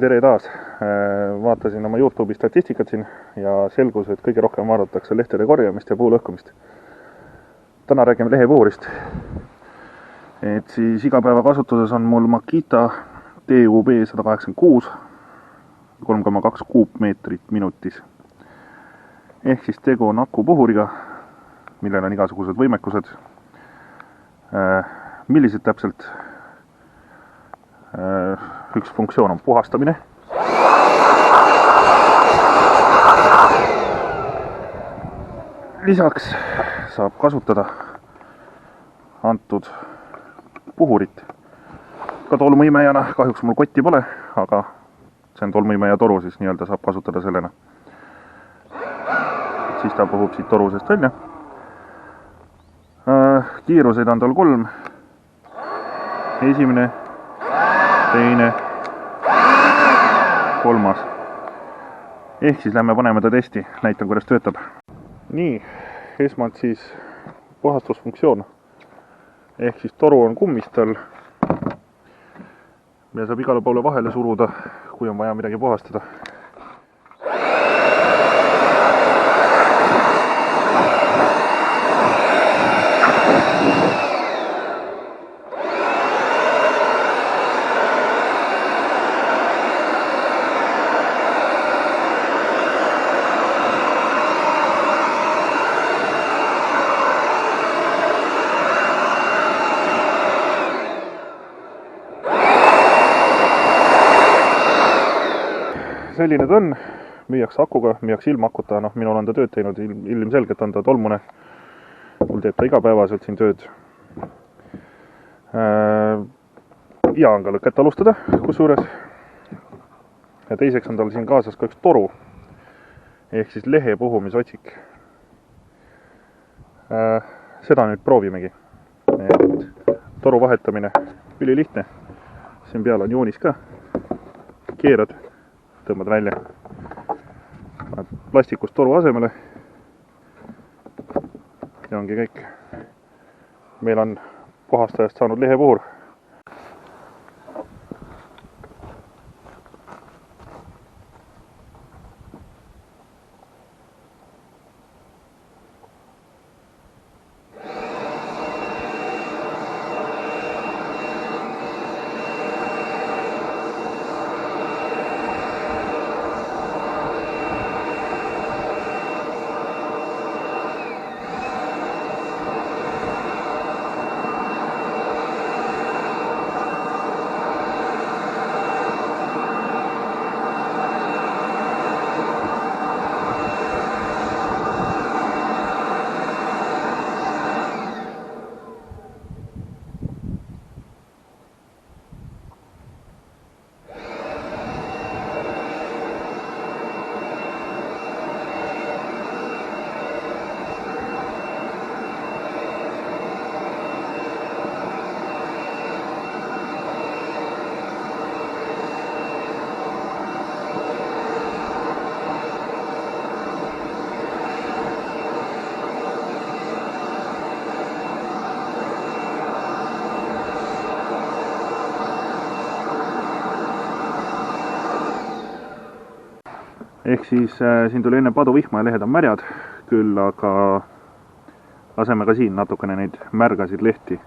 Tere taas! Vaatasin oma YouTube'i statistikat siin ja selgus, et kõige rohkem vaadatakse lehtede korjamist ja puu lõhkumist. Täna räägime lehepuhurist. Et siis igapäeva kasutuses on mul Makita TUB 186 3,2 kuupmeetrit minutis. Ehk siis tegu on akupuhuriga, millel on igasugused võimekused. Millised täpselt? Üks funktsioon on puhastamine. Lisaks saab kasutada antud puhurit ka tolmuimejana. Kahjuks mul kotti pole, aga see on tolmuimeja toru, siis nii-öelda saab kasutada sellena. Siis ta puhub siit torusest välja. Kiiruseid on tal 3. Esimene, teine, 3. Ehk siis lähme paneme ta testi, näitan, kuidas töötab. Nii, esmalt siis puhastusfunktsioon. Ehk siis toru on kummist tal. Ja saab igale poole vahele suruda, kui on vaja midagi puhastada. Selline ta on, müüakse akuga, müüakse ilma akuta, minul on ta tööd teinud, ilmselgelt on ta tolmune. Mul teeb ta igapäevaselt siin tööd. Ja on ka lõket alustada, kusjuures. Ja teiseks on tal siin kaasas ka üks toru, ehk siis lehe puhumisotsik. Seda nüüd proovimegi. Toru vahetamine ülilihtne. Siin peal on joonis ka. Keerad. Tõmbad välja plastikust toru asemele ja ongi kõik. Meil on puhastajast saanud lehepuhur. Ehk siis siin tuli enne paduvihma ja lehed on märjad, küll aga laseme ka siin natukene neid märgasid lehti.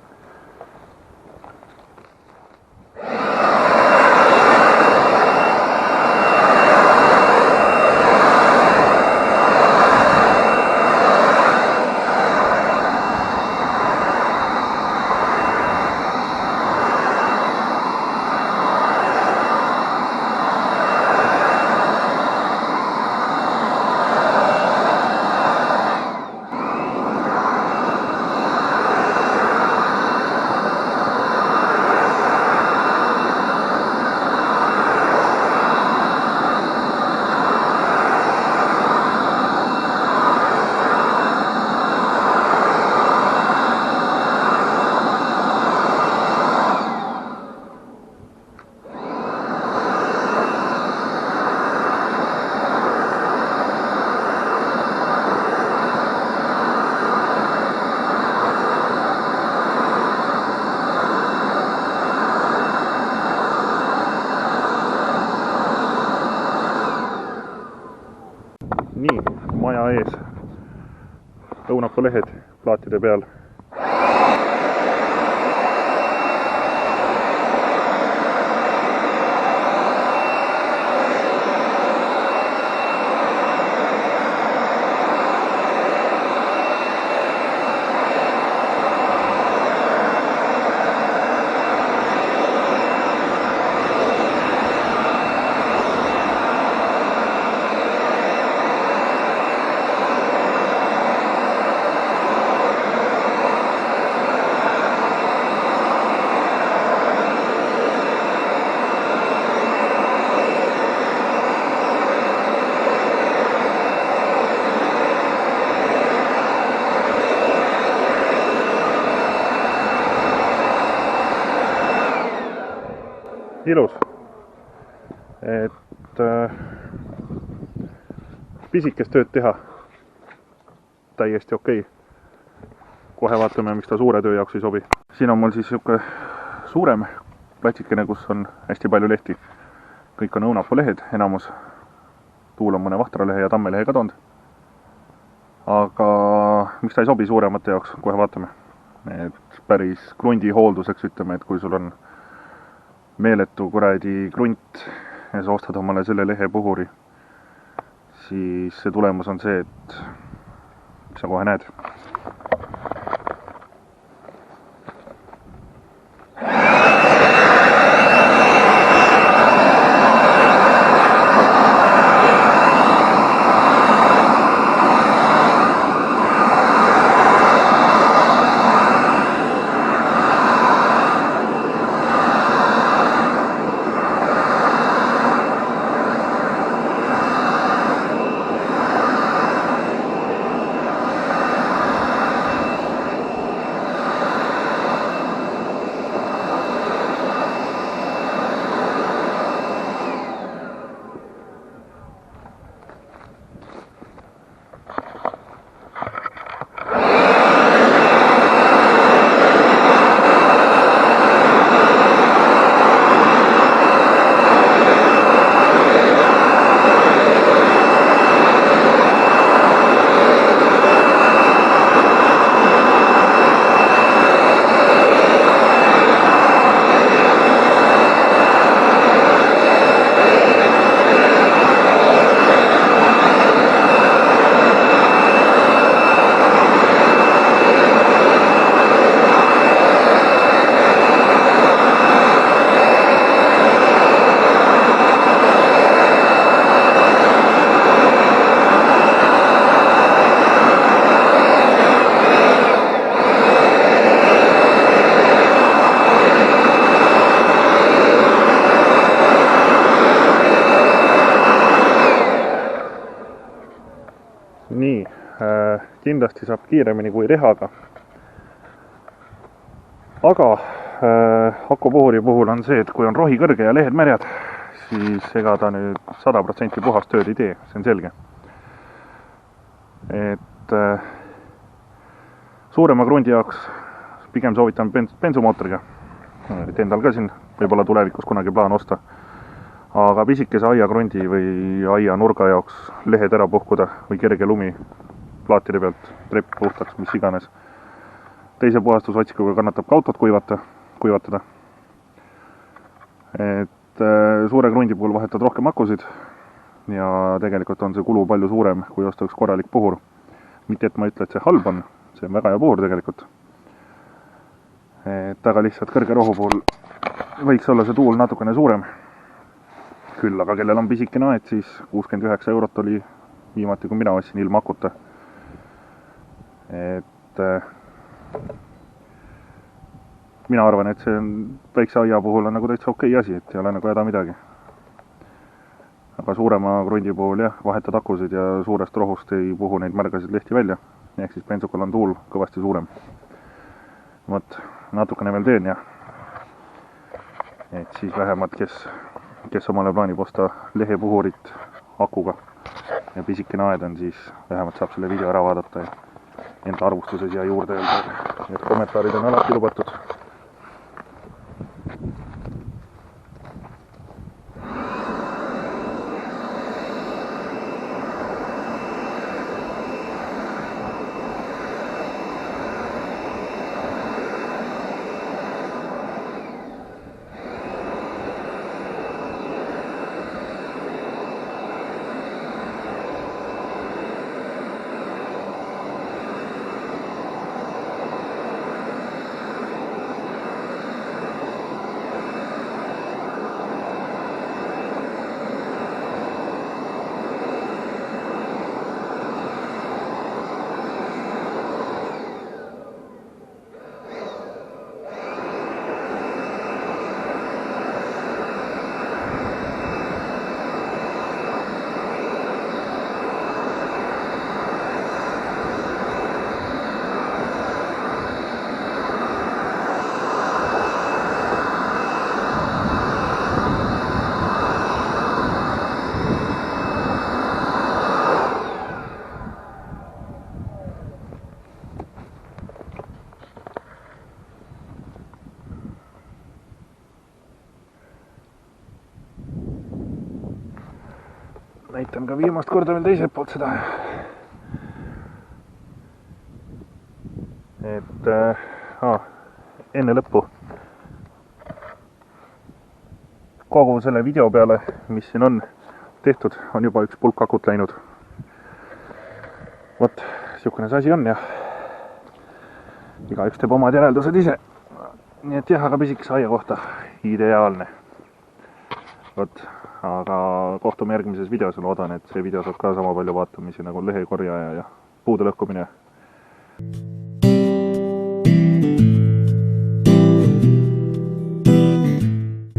infolehed plaatide peal. Ilus, et pisikest tööd teha, täiesti okei. Kohe vaatame, miks ta suure töö jaoks ei sobi. Siin on mul siis siuke suurem platsikene, kus on hästi palju lehti. Kõik on õunapuu lehed, enamus. Tuul on mõne vahtralehe ja tammelehe kadunud. Aga miks ta ei sobi suuremate jaoks, kohe vaatame. Et päris krundi hoolduseks ütleme, et kui sul on meeletu kuradi krunt ja sa ostad omale selle lehepuhuri, siis see tulemus on see, et sa kohe näed. Nii, kindlasti saab kiiremini kui rehaga. Aga akupuhuri puhul on see, et kui on rohi kõrge ja lehed märjad, siis ega ta nüüd 100% puhast tööd ei tee, see on selge. Et suurema krundi jaoks pigem soovitan bensumootoriga. Et endal ka siin võib-olla tulevikus kunagi plaan osta. Aga pisikese aiakrundi või aia nurga jaoks lehed ära puhkuda või kerge lumi plaatide pealt, trepp puhtaks, mis iganes. Teise puhastusotsikuga kannatab ka autot kuivatada. Et suure krundi puhul vahetad rohkem akusid ja tegelikult on see kulu palju suurem, kui osta üks korralik puhur. Mitte et ma ütle, et see halb on, see on väga hea puhur tegelikult. Et aga lihtsalt kõrge rohu puhul võiks olla see tuul natukene suurem. Küll, aga kellel on pisikene aed, siis 69 eurot oli viimati, kui mina ostsin ilma akuta. Et mina arvan, et see väikse aia puhul on nagu täitsa okei asi, et ei ole nagu häda midagi. Aga suurema krundi puhul jah, vahetad akusid ja suurest rohust ei puhu neid märgasid lehti välja. Ehk siis bensukal on tuul kõvasti suurem. Võt, natukene veel teen ja et siis vähemalt, kes omale plaanib osta lehepuhurit akuga ja pisikene aed on, siis vähemalt saab selle video ära vaadata ja enda arvustuse siia juurde öelda. Need kommentaarid on alati lubatud. näitan ka viimast korda veel teiselt poolt seda. Et enne lõppu kogu selle video peale, mis siin on tehtud, on juba üks pulk akut läinud. Vot, siukene see asi on ja igaüks teeb omad järeldused ise. Nii et jah, aga pisikese aia kohta ideaalne. Vot, aga kohtume järgmises videos ja loodan, et see video saab ka sama palju vaatamisi nagu lehekorjaja ja puude lõhkumine.